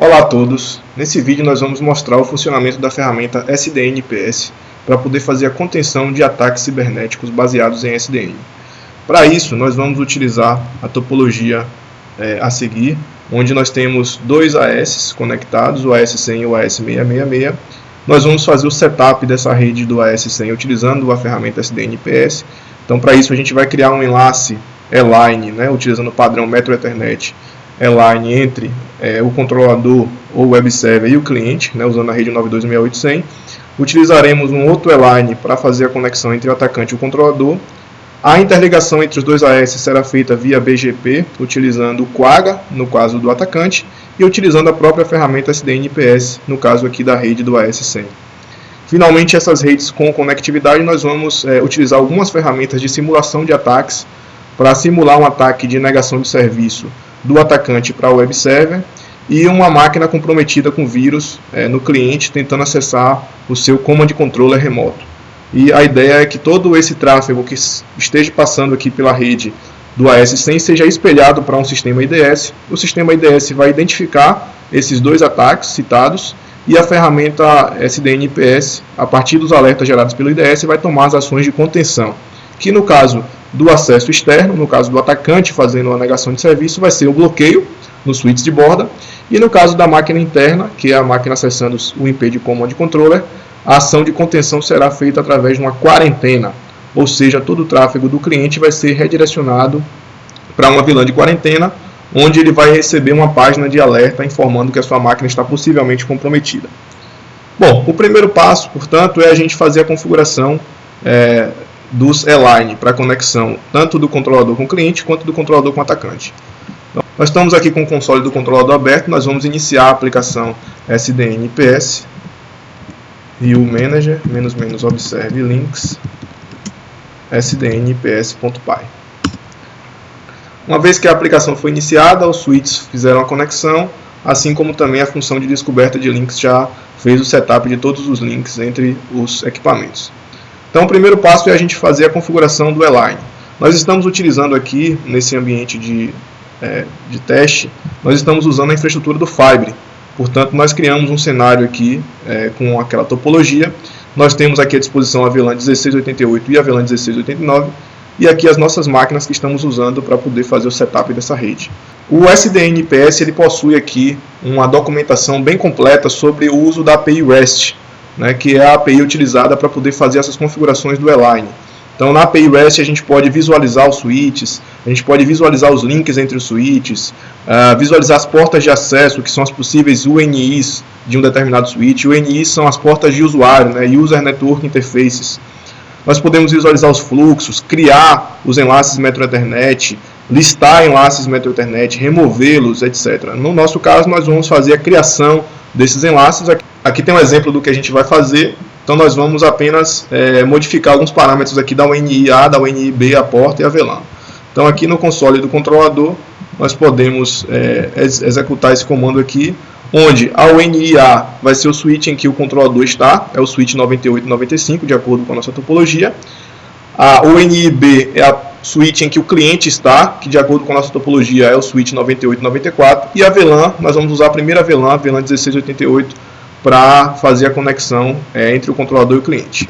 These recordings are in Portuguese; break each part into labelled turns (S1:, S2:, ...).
S1: Olá a todos! Nesse vídeo nós vamos mostrar o funcionamento da ferramenta SDN/IPS para poder fazer a contenção de ataques cibernéticos baseados em SDN. Para isso nós vamos utilizar a topologia a seguir, onde nós temos dois AS conectados, o AS100 e o AS666. Nós vamos fazer o setup dessa rede do AS100 utilizando a ferramenta SDN/IPS. Então para isso a gente vai criar um enlace E-Line, utilizando o padrão Metro Ethernet E-Line entre o controlador ou web server e o cliente, usando a rede 92.68.100. Utilizaremos um outro E-Line para fazer a conexão entre o atacante e o controlador. A interligação entre os dois AS será feita via BGP, utilizando o Quagga, no caso do atacante, e utilizando a própria ferramenta SDN/IPS, no caso aqui da rede do AS100. Finalmente, essas redes com conectividade, nós vamos utilizar algumas ferramentas de simulação de ataques para simular um ataque de negação de serviço do atacante para o web server e uma máquina comprometida com vírus no cliente tentando acessar o seu command controller remoto. E a ideia é que todo esse tráfego que esteja passando aqui pela rede do AS100 seja espelhado para um sistema IDS. O sistema IDS vai identificar esses dois ataques citados e a ferramenta SDN/IPS, a partir dos alertas gerados pelo IDS, vai tomar as ações de contenção, que no caso do acesso externo, no caso do atacante fazendo uma negação de serviço, vai ser o bloqueio nos switches de borda, e no caso da máquina interna, que é a máquina acessando o IP de command controller, a ação de contenção será feita através de uma quarentena, ou seja, todo o tráfego do cliente vai ser redirecionado para uma VLAN de quarentena, onde ele vai receber uma página de alerta informando que a sua máquina está possivelmente comprometida. Bom, o primeiro passo, portanto, é a gente fazer a configuração dos E-Line para conexão tanto do controlador com o cliente quanto do controlador com o atacante. Então, nós estamos aqui com o console do controlador aberto, nós vamos iniciar a aplicação SDN/IPS, View Manager, --observe links, SDN/IPS.py. Uma vez que a aplicação foi iniciada, os switches fizeram a conexão, assim como também a função de descoberta de links já fez o setup de todos os links entre os equipamentos. Então o primeiro passo é a gente fazer a configuração do E-Line. Nós estamos utilizando aqui, nesse ambiente de teste, nós estamos usando a infraestrutura do Fibre. Portanto, nós criamos um cenário aqui com aquela topologia. Nós temos aqui à disposição a VLAN 1688 e a VLAN 1689. E aqui as nossas máquinas que estamos usando para poder fazer o setup dessa rede. O SDN/IPS ele possui aqui uma documentação bem completa sobre o uso da API REST, que é a API utilizada para poder fazer essas configurações do E-Line. Então na API REST a gente pode visualizar os switches, a gente pode visualizar os links entre os switches, visualizar as portas de acesso, que são as possíveis UNIs de um determinado switch. UNIs são as portas de usuário, User Network Interfaces. Nós podemos visualizar os fluxos, criar os enlaces Metro Ethernet, listar enlaces Metro Ethernet, removê-los, etc. No nosso caso nós vamos fazer a criação desses enlaces. Aqui tem um exemplo do que a gente vai fazer. Então nós vamos apenas modificar alguns parâmetros aqui da UNI-A, da UNI-B, a porta e a VLAN. Então aqui no console do controlador nós podemos executar esse comando aqui, onde a UNI-A vai ser o switch em que o controlador está, é o switch 9895, de acordo com a nossa topologia. A UNI-B é a switch em que o cliente está, que de acordo com a nossa topologia é o switch 9894. E a VLAN, nós vamos usar a primeira VLAN, a VLAN 1688, para fazer a conexão entre o controlador e o cliente.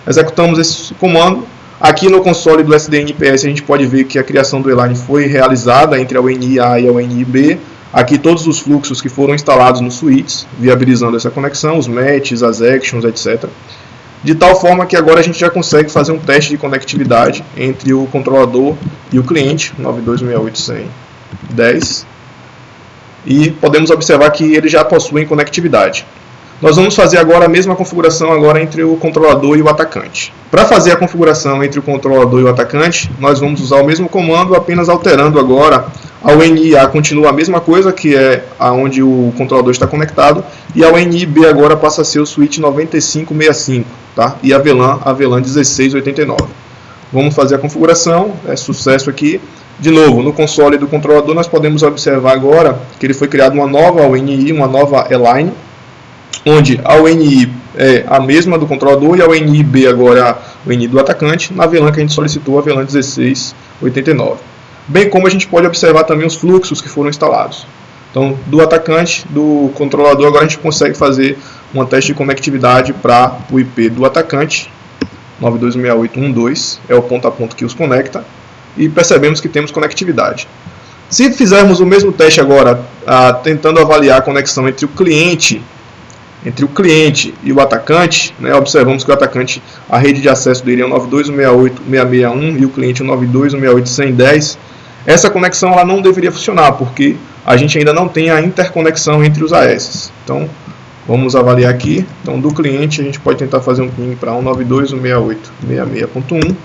S1: Executamos esse comando. Aqui no console do SDN/IPS a gente pode ver que a criação do E-Line foi realizada entre a UNI-A e a UNI-B. Aqui todos os fluxos que foram instalados nos switches, viabilizando essa conexão, os matches, as actions, etc. De tal forma que agora a gente já consegue fazer um teste de conectividade entre o controlador e o cliente, 92.68.100.10. E podemos observar que eles já possuem conectividade. Nós vamos fazer agora a mesma configuração agora entre o controlador e o atacante. Para fazer a configuração entre o controlador e o atacante, nós vamos usar o mesmo comando, apenas alterando agora a UNI-A continua a mesma coisa, que é aonde o controlador está conectado, e a UNI-B agora passa a ser o switch 9565, tá? E a VLAN 1689. Vamos fazer a configuração, sucesso aqui. De novo, no console do controlador nós podemos observar agora que ele foi criado uma nova UNI, uma nova E-Line, onde a UNI é a mesma do controlador e a UNI-B agora é a UNI do atacante, na VLAN que a gente solicitou, a VLAN 1689. Bem como a gente pode observar também os fluxos que foram instalados. Então, do atacante, do controlador, agora a gente consegue fazer um teste de conectividade para o IP do atacante, 92.168.1.2, é o ponto a ponto que os conecta, e percebemos que temos conectividade. Se fizermos o mesmo teste agora, tentando avaliar a conexão entre o cliente e o atacante, né, observamos que o atacante, a rede de acesso dele é o 92.168.1.661 e o cliente é o 92.168.110. Essa conexão ela não deveria funcionar, porque a gente ainda não tem a interconexão entre os AS. Então, vamos avaliar aqui. Então, do cliente, a gente pode tentar fazer um ping para 192.168.66.1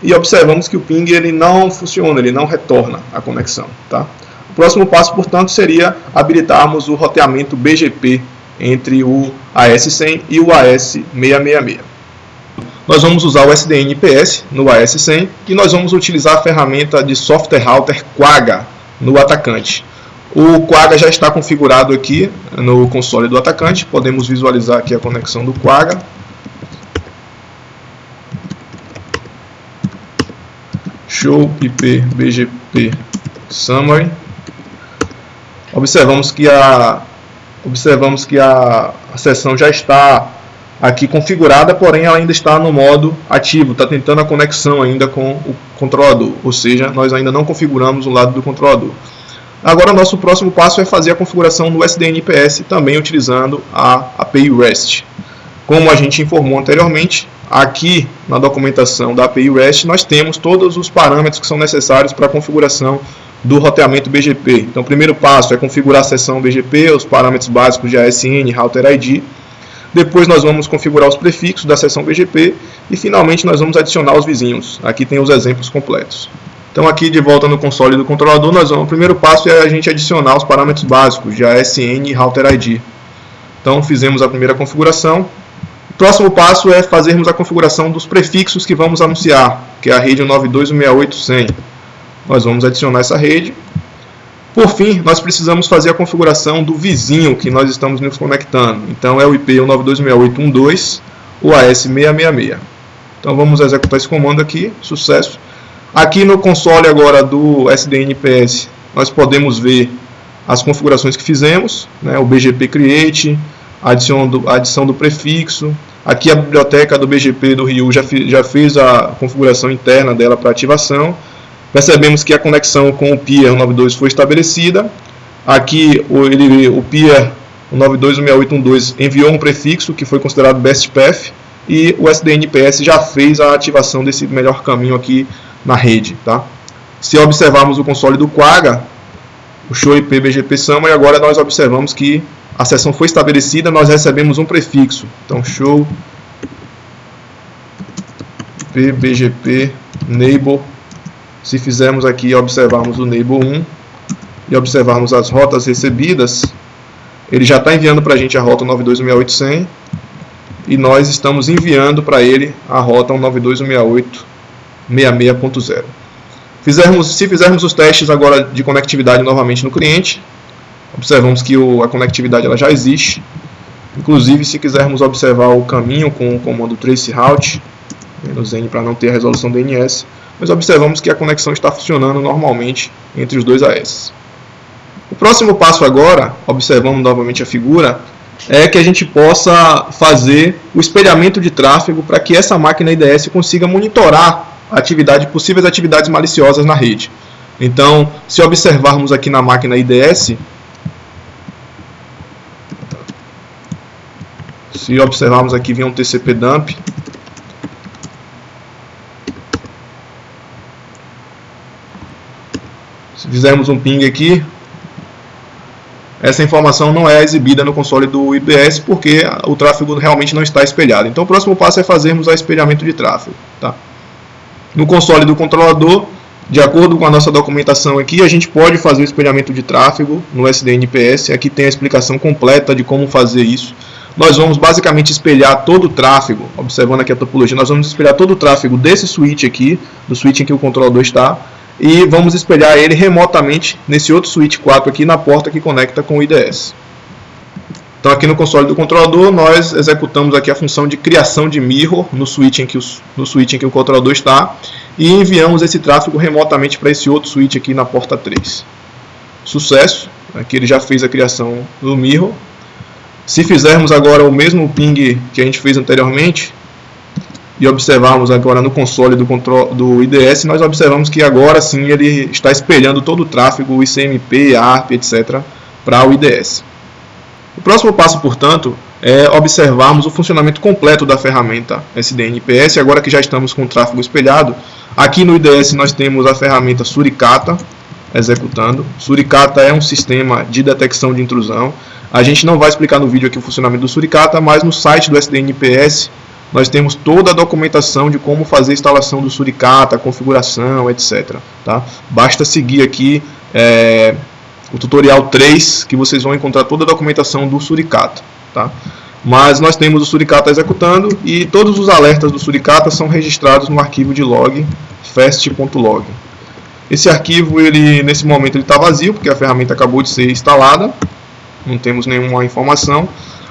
S1: e observamos que o ping ele não funciona, ele não retorna a conexão. Tá? O próximo passo, portanto, seria habilitarmos o roteamento BGP entre o AS100 e o AS666. Nós vamos usar o SDN IPS no AS100 e nós vamos utilizar a ferramenta de Software Router Quagga no atacante. O Quagga já está configurado aqui no console do atacante. Podemos visualizar aqui a conexão do Quagga. Show IP BGP Summary. Observamos que a seção já está aqui configurada, porém ela ainda está no modo ativo, está tentando a conexão ainda com o controlador, ou seja, nós ainda não configuramos o lado do controlador. Agora nosso próximo passo é fazer a configuração no SDN IPS, também utilizando a API REST. Como a gente informou anteriormente, aqui na documentação da API REST nós temos todos os parâmetros que são necessários para a configuração do roteamento BGP. Então o primeiro passo é configurar a seção BGP, os parâmetros básicos de ASN, Router ID. Depois nós vamos configurar os prefixos da seção BGP e finalmente nós vamos adicionar os vizinhos. Aqui tem os exemplos completos. Então aqui de volta no console do controlador, o primeiro passo é a gente adicionar os parâmetros básicos de ASN e Router ID. Então fizemos a primeira configuração. O próximo passo é fazermos a configuração dos prefixos que vamos anunciar, que é a rede 92.168.100. Nós vamos adicionar essa rede. Por fim, nós precisamos fazer a configuração do vizinho que nós estamos nos conectando. Então é o IP 92.168.1.2, o AS666. Então vamos executar esse comando aqui, sucesso. Aqui no console agora do SDN IPS, nós podemos ver as configurações que fizemos, né, o BGP Create, a adição do prefixo. Aqui a biblioteca do BGP do Ryu já fez a configuração interna dela para ativação. Percebemos que a conexão com o peer 92 foi estabelecida. Aqui o peer 92.168.1.2 enviou um prefixo que foi considerado best path e o SDN IPS já fez a ativação desse melhor caminho aqui na rede. Tá? Se observarmos o console do Quagga, o show IP BGP Summary, agora nós observamos que a seção foi estabelecida, nós recebemos um prefixo. Então show IP BGP Enable. Se fizermos aqui, observarmos o Enable 1 e observarmos as rotas recebidas, ele já está enviando para a gente a rota 92.168.100 e nós estamos enviando para ele a rota 92.168.66.0. Se fizermos os testes agora de conectividade novamente no cliente, observamos que a conectividade ela já existe. Inclusive, se quisermos observar o caminho com o comando traceroute, -N para não ter a resolução DNS, nós observamos que a conexão está funcionando normalmente entre os dois AS. O próximo passo agora, observando novamente a figura, é que a gente possa fazer o espelhamento de tráfego para que essa máquina IDS consiga monitorar possíveis atividades maliciosas na rede. Então, se observarmos aqui na máquina IDS, se observarmos aqui, vem um TCP dump. Se fizermos um ping aqui, essa informação não é exibida no console do IPS porque o tráfego realmente não está espelhado. Então o próximo passo é fazermos o espelhamento de tráfego. Tá? No console do controlador, de acordo com a nossa documentação aqui, a gente pode fazer o espelhamento de tráfego no SDN IPS. Aqui tem a explicação completa de como fazer isso. Nós vamos basicamente espelhar todo o tráfego, observando aqui a topologia, nós vamos espelhar todo o tráfego desse switch aqui, do switch em que o controlador está, e vamos espelhar ele remotamente nesse outro switch 4 aqui na porta que conecta com o IDS. Então aqui no console do controlador nós executamos aqui a função de criação de mirror no switch em que o controlador está e enviamos esse tráfego remotamente para esse outro switch aqui na porta 3. Sucesso! Aqui ele já fez a criação do mirror. Se fizermos agora o mesmo ping que a gente fez anteriormente e observarmos agora no console do IDS, nós observamos que agora sim ele está espelhando todo o tráfego ICMP, ARP, etc. para o IDS. O próximo passo, portanto, é observarmos o funcionamento completo da ferramenta SDN-IPS, agora que já estamos com o tráfego espelhado. Aqui no IDS nós temos a ferramenta Suricata executando. Suricata é um sistema de detecção de intrusão. A gente não vai explicar no vídeo aqui o funcionamento do Suricata, mas no site do SDN-IPS nós temos toda a documentação de como fazer a instalação do Suricata, configuração, etc. Tá? Basta seguir aqui o tutorial 3, que vocês vão encontrar toda a documentação do Suricata. Tá? Mas nós temos o Suricata executando e todos os alertas do Suricata são registrados no arquivo de log, fast.log. Esse arquivo, nesse momento, ele está vazio, porque a ferramenta acabou de ser instalada, não temos nenhuma informação.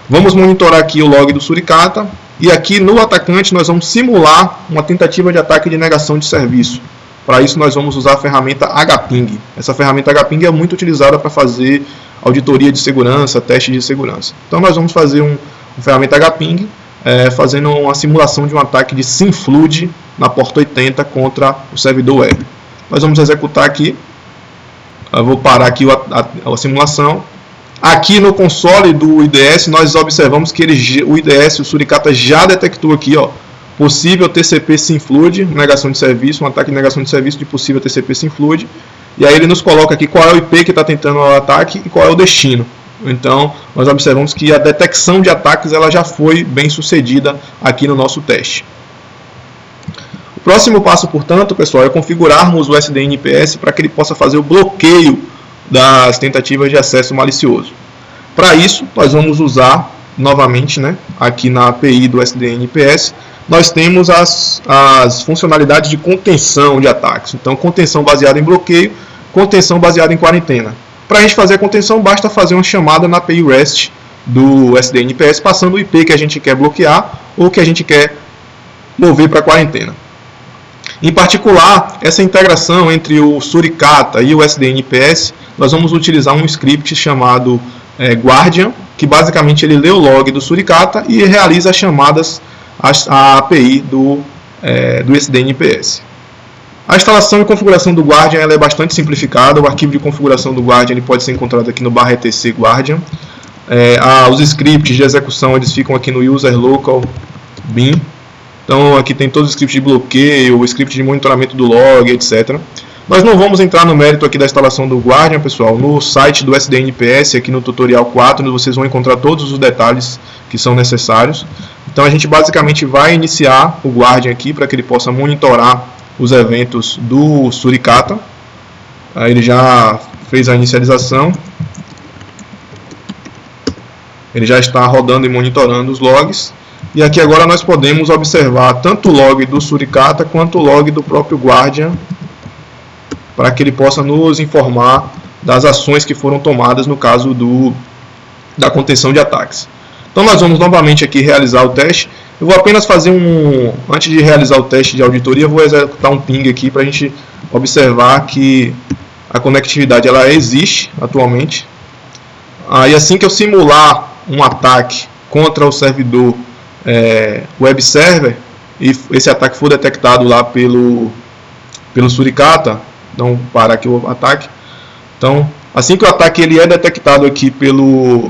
S1: Vamos monitorar aqui o log do Suricata, e aqui no atacante nós vamos simular uma tentativa de ataque de negação de serviço. Para isso nós vamos usar a ferramenta HPing. Essa ferramenta HPing é muito utilizada para fazer auditoria de segurança, teste de segurança. Então nós vamos fazer uma ferramenta HPing, fazendo uma simulação de um ataque de SymFlood na porta 80 contra o servidor web. Nós vamos executar aqui. Eu vou parar aqui a simulação. Aqui no console do IDS nós observamos que o IDS, o Suricata, já detectou aqui, ó, possível TCP SymFlood, negação de serviço, um ataque de negação de serviço de possível TCP SymFlood. E aí ele nos coloca aqui qual é o IP que está tentando o ataque e qual é o destino. Então nós observamos que a detecção de ataques ela já foi bem sucedida aqui no nosso teste. O próximo passo, portanto, pessoal, é configurarmos o SDN-IPS para que ele possa fazer o bloqueio das tentativas de acesso malicioso. Para isso, nós vamos usar novamente, aqui na API do SDN-IPS, nós temos as funcionalidades de contenção de ataques. Então, contenção baseada em bloqueio, contenção baseada em quarentena. Para a gente fazer a contenção, basta fazer uma chamada na API REST do SDN-IPS, passando o IP que a gente quer bloquear ou que a gente quer mover para a quarentena. Em particular, essa integração entre o Suricata e o SDN-IPS, nós vamos utilizar um script chamado Guardian, que basicamente ele lê o log do Suricata e realiza as chamadas à API do SDN-IPS. A instalação e configuração do Guardian ela é bastante simplificada. O arquivo de configuração do Guardian ele pode ser encontrado aqui no /etc Guardian. Os scripts de execução eles ficam aqui no user local bin. Então aqui tem todos os scripts de bloqueio, o script de monitoramento do log, etc. Nós não vamos entrar no mérito aqui da instalação do Guardian, pessoal. No site do SDN-IPS, aqui no tutorial 4, vocês vão encontrar todos os detalhes que são necessários. Então a gente basicamente vai iniciar o Guardian aqui para que ele possa monitorar os eventos do Suricata. Aí ele já fez a inicialização. Ele já está rodando e monitorando os logs. E aqui agora nós podemos observar tanto o log do Suricata quanto o log do próprio Guardian, para que ele possa nos informar das ações que foram tomadas no caso da contenção de ataques. Então nós vamos novamente aqui realizar o teste. Eu vou apenas fazer antes de realizar o teste de auditoria, eu vou executar um ping aqui para a gente observar que a conectividade ela existe atualmente. E assim que eu simular um ataque contra o servidor web server e esse ataque for detectado lá pelo Suricata, então para aqui o ataque. Então assim que o ataque ele é detectado aqui pelo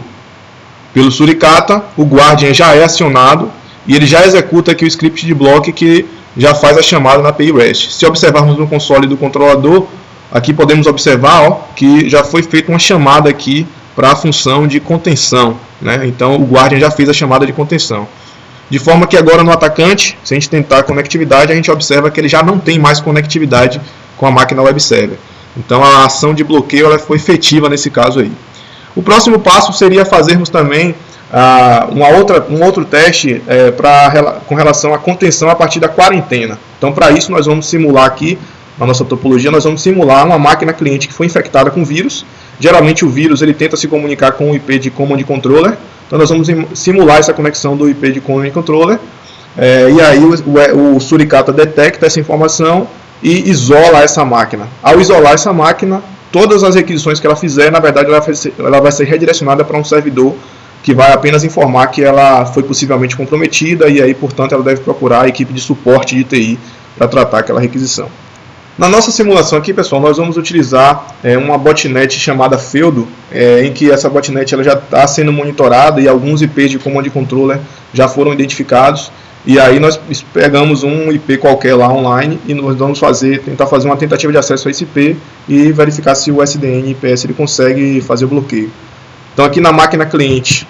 S1: Suricata, o Guardian já é acionado e ele já executa aqui o script de block que já faz a chamada na API REST. Se observarmos no console do controlador, aqui podemos observar que já foi feita uma chamada aqui para a função de contenção, Então o Guardian já fez a chamada de contenção. De forma que agora no atacante, se a gente tentar a conectividade, a gente observa que ele já não tem mais conectividade com a máquina web server. Então a ação de bloqueio ela foi efetiva nesse caso aí. O próximo passo seria fazermos também um outro teste com relação à contenção a partir da quarentena. Então para isso nós vamos simular aqui, na nossa topologia, nós vamos simular uma máquina cliente que foi infectada com vírus. Geralmente o vírus ele tenta se comunicar com o IP de Command Controller. Então nós vamos simular essa conexão do IP de Command Controller. E aí o Suricata detecta essa informação e isola essa máquina. Ao isolar essa máquina, todas as requisições que ela fizer, na verdade, ela vai ser redirecionada para um servidor que vai apenas informar que ela foi possivelmente comprometida e aí, portanto, ela deve procurar a equipe de suporte de TI para tratar aquela requisição. Na nossa simulação aqui, pessoal, nós vamos utilizar uma botnet chamada Feudo, em que essa botnet ela já está sendo monitorada e alguns IPs de Command Controller já foram identificados. E aí nós pegamos um IP qualquer lá online e nós vamos tentar fazer uma tentativa de acesso a esse IP e verificar se o SDN IPS ele consegue fazer o bloqueio. Então aqui na máquina cliente,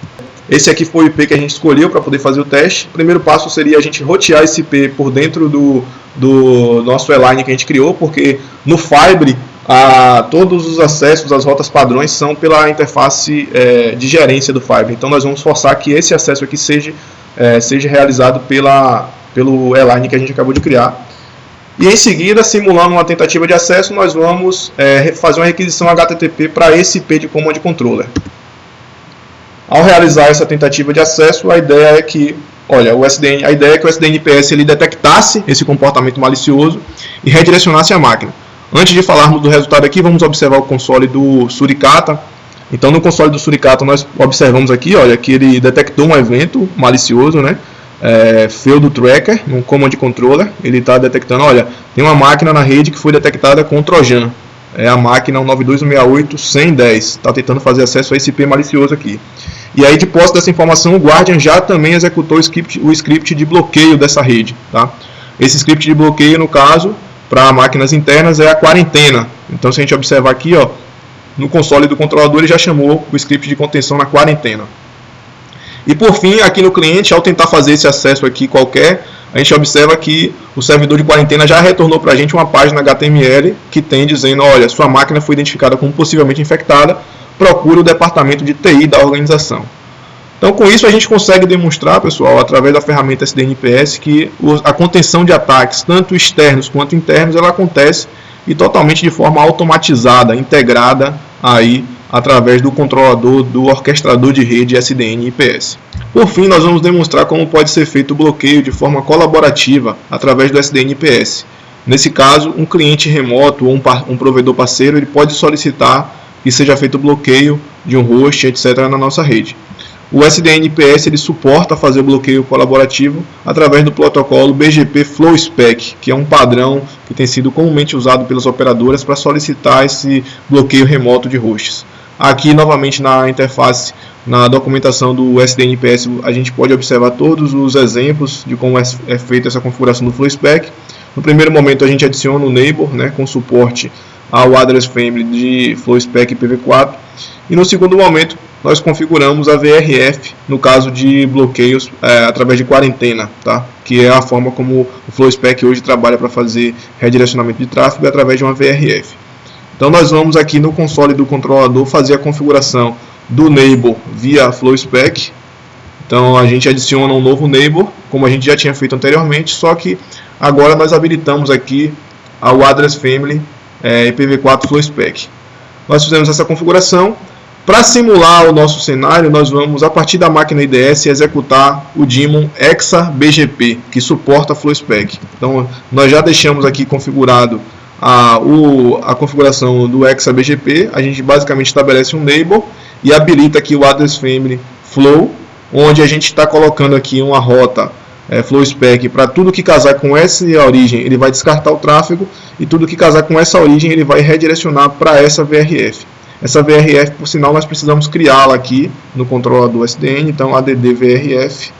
S1: esse aqui foi o IP que a gente escolheu para poder fazer o teste. O primeiro passo seria a gente rotear esse IP por dentro do nosso E-line que a gente criou, porque no Fibre todos os acessos às rotas padrões são pela interface de gerência do Fibre. Então nós vamos forçar que esse acesso aqui seja realizado pelo E-line que a gente acabou de criar. E em seguida, simulando uma tentativa de acesso, nós vamos fazer uma requisição HTTP para esse IP de Command Controller. Ao realizar essa tentativa de acesso, a ideia é que o SDN IPS ele detectasse esse comportamento malicioso e redirecionasse a máquina. Antes de falarmos do resultado aqui, vamos observar o console do Suricata. Então, no console do Suricata, nós observamos aqui, olha, que ele detectou um evento malicioso, né? Feudo Tracker, no Command Controller. Ele está detectando, olha, tem uma máquina na rede que foi detectada com Trojan. É a máquina 192.168.110. Está tentando fazer acesso a esse IP malicioso aqui. E aí, de posse dessa informação, o Guardian já também executou o script de bloqueio dessa rede. Tá? Esse script de bloqueio, no caso, para máquinas internas, é a quarentena. Então, se a gente observar aqui, ó, no console do controlador, ele já chamou o script de contenção na quarentena. E por fim, aqui no cliente, ao tentar fazer esse acesso aqui qualquer, a gente observa que o servidor de quarentena já retornou para a gente uma página HTML que tem dizendo, olha, sua máquina foi identificada como possivelmente infectada, procure o departamento de TI da organização. Então, com isso, a gente consegue demonstrar, pessoal, através da ferramenta SDN IPS, que a contenção de ataques, tanto externos quanto internos, ela acontece e totalmente de forma automatizada, integrada aí através do controlador do orquestrador de rede SDN IPS. Por fim, nós vamos demonstrar como pode ser feito o bloqueio de forma colaborativa através do SDN IPS. Nesse caso, um cliente remoto ou um provedor parceiro ele pode solicitar que seja feito o bloqueio de um host, etc. na nossa rede. O SDN IPS ele suporta fazer o bloqueio colaborativo através do protocolo BGP FlowSpec, que é um padrão que tem sido comumente usado pelas operadoras para solicitar esse bloqueio remoto de hosts. Aqui, novamente, na interface, na documentação do SDN IPS, a gente pode observar todos os exemplos de como é feita essa configuração do FlowSpec. No primeiro momento, a gente adiciona o neighbor, né, com suporte ao address family de FlowSpec IPv4. E no segundo momento, nós configuramos a VRF, no caso de bloqueios através de quarentena, tá? Que é a forma como o FlowSpec hoje trabalha para fazer redirecionamento de tráfego através de uma VRF. Então nós vamos aqui no console do controlador fazer a configuração do neighbor via FlowSpec. Então a gente adiciona um novo neighbor, como a gente já tinha feito anteriormente, só que agora nós habilitamos aqui o address family IPv4 FlowSpec. Nós fizemos essa configuração. Para simular o nosso cenário, nós vamos, a partir da máquina IDS, executar o daemon EXA-BGP, que suporta FlowSpec. Então, nós já deixamos aqui configurado a configuração do EXA-BGP. A gente basicamente estabelece um neighbor e habilita aqui o address family flow, onde a gente está colocando aqui uma rota FlowSpec para tudo que casar com essa origem, ele vai descartar o tráfego, e tudo que casar com essa origem, ele vai redirecionar para essa VRF. Essa VRF, por sinal, nós precisamos criá-la aqui no controlador SDN, então add VRF.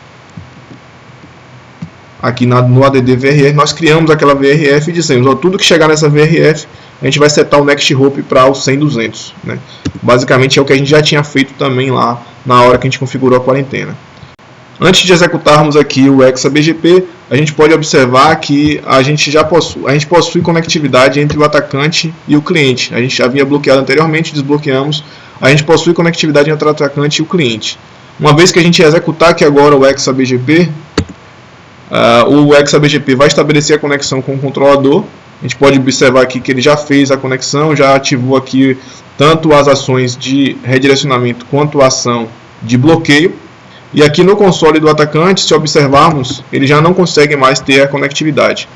S1: Aqui no add VRF nós criamos aquela VRF e dizemos, tudo que chegar nessa VRF, a gente vai setar o next hop para o 100.200. Né? Basicamente é o que a gente já tinha feito também lá na hora que a gente configurou a quarentena. Antes de executarmos aqui o EXA-BGP, a gente pode observar que a gente possui conectividade entre o atacante e o cliente. A gente já havia bloqueado anteriormente, desbloqueamos. A gente possui conectividade entre o atacante e o cliente. Uma vez que a gente executar aqui agora o EXA-BGP, o EXA-BGP vai estabelecer a conexão com o controlador. A gente pode observar aqui que ele já fez a conexão, já ativou aqui tanto as ações de redirecionamento quanto a ação de bloqueio. E aqui no console do atacante, se observarmos, ele já não consegue mais ter a conectividade.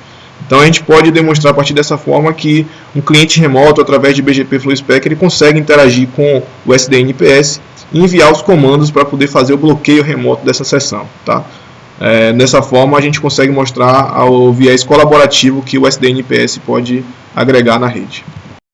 S1: Então a gente pode demonstrar a partir dessa forma que um cliente remoto, através de BGP FlowSpec, ele consegue interagir com o SDN/IPS e enviar os comandos para poder fazer o bloqueio remoto dessa sessão. Tá? Dessa forma a gente consegue mostrar ao viés colaborativo que o SDN/IPS pode agregar na rede.